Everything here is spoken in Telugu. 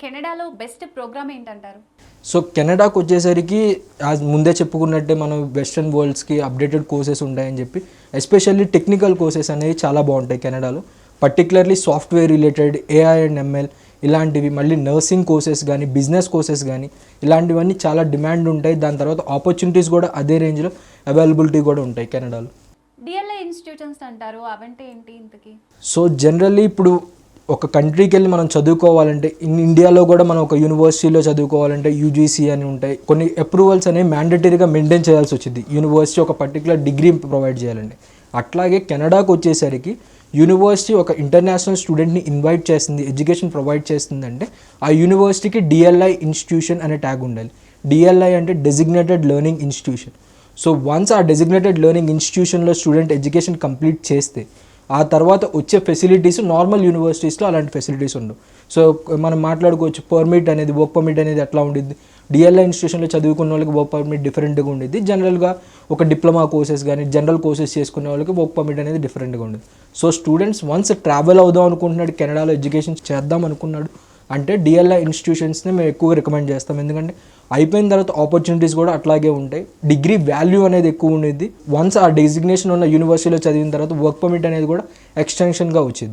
కెనడాలో బెస్ట్ ప్రోగ్రామ్ ఏంటంటారు? సో కెనడాకి వచ్చేసరికి ముందే చెప్పుకున్నట్టే మనం వెస్ట్రన్ వరల్డ్స్కి అప్డేటెడ్ కోర్సెస్ ఉంటాయని చెప్పి ఎస్పెషల్లీ టెక్నికల్ కోర్సెస్ అనేవి చాలా బాగుంటాయి కెనడాలో. Particularly software related, AI and ML ఇలాంటివి, మళ్ళీ నర్సింగ్ కోర్సెస్ కానీ, బిజినెస్ కోర్సెస్ కానీ ఇలాంటివన్నీ చాలా డిమాండ్ ఉంటాయి. దాని తర్వాత ఆపర్చునిటీస్ కూడా అదే రేంజ్లో అవైలబిలిటీ కూడా ఉంటాయి కెనడాలో. డిఎల్ఐ ఇన్స్టిట్యూషన్స్ అంటారు, అవంటే ఏంటి ఇంతకీ? సో జనరల్లీ ఇప్పుడు ఒక కంట్రీకి వెళ్ళి మనం చదువుకోవాలంటే, ఇండియాలో కూడా మనం ఒక యూనివర్సిటీలో చదువుకోవాలంటే యూజీసీ అని ఉంటాయి, కొన్ని అప్రూవల్స్ అనేవి మ్యాండేటరీగా మెయింటైన్ చేయాల్సి వచ్చింది. యూనివర్సిటీ ఒక పర్టికులర్ డిగ్రీ ప్రొవైడ్ చేయాలండి. అట్లాగే కెనడాకు వచ్చేసరికి యూనివర్సిటీ ఒక ఇంటర్నేషనల్ స్టూడెంట్ని ఇన్వైట్ చేస్తుంది, ఎడ్యుకేషన్ ప్రొవైడ్ చేస్తుందంటే ఆ యూనివర్సిటీకి డిఎల్ఐ ఇన్స్టిట్యూషన్ అనే ట్యాగ్ ఉండాలి. డిఎల్ఐ అంటే designated learning institution. So once ఆ డెసిగ్నేటెడ్ లెర్నింగ్ ఇన్స్టిట్యూషన్లో స్టూడెంట్ ఎడ్యుకేషన్ కంప్లీట్ చేస్తే ఆ తర్వాత వచ్చే ఫెసిలిటీస్ నార్మల్ యూనివర్సిటీస్లో అలాంటి ఫెసిలిటీస్ ఉండవు. సో మనం మాట్లాడుకోవచ్చు పర్మిట్ అనేది, వర్క్ పర్మిట్ అనేది ఎట్లా ఉండిద్ది. డిఎల్ఐ ఇన్స్టిట్యూషన్లో చదువుకున్న వాళ్ళకి వర్క్ పర్మిట్ డిఫరెంట్గా ఉండిద్ది. జనరల్గా ఒక డిప్లొమా కోర్సెస్ కానీ జనరల్ కోర్సెస్ చేసుకునే వాళ్ళకి వర్క్ పర్మిట్ అనేది డిఫరెంట్గా ఉండదు. సో స్టూడెంట్స్ వన్స్ ట్రావెల్ అవుదాం అనుకుంటున్నాడు, కెనడాలో ఎడ్యుకేషన్ చేద్దాం అనుకున్నాడు అంటే డిఎల్ఐ ఇన్స్టిట్యూషన్స్ని మేము ఎక్కువగా రికమెండ్ చేస్తాం. ఎందుకంటే అయిపోయిన తర్వాత ఆపర్చునిటీస్ కూడా అట్లాగే ఉంటాయి. డిగ్రీ వాల్యూ అనేది ఎక్కువ ఉండేది. వన్స్ ఆ డెసిగ్నేషన్ ఉన్న యూనివర్సిటీలో చదివిన తర్వాత వర్క్ పర్మిట్ అనేది కూడా ఎక్స్టెన్షన్గా వచ్చింది.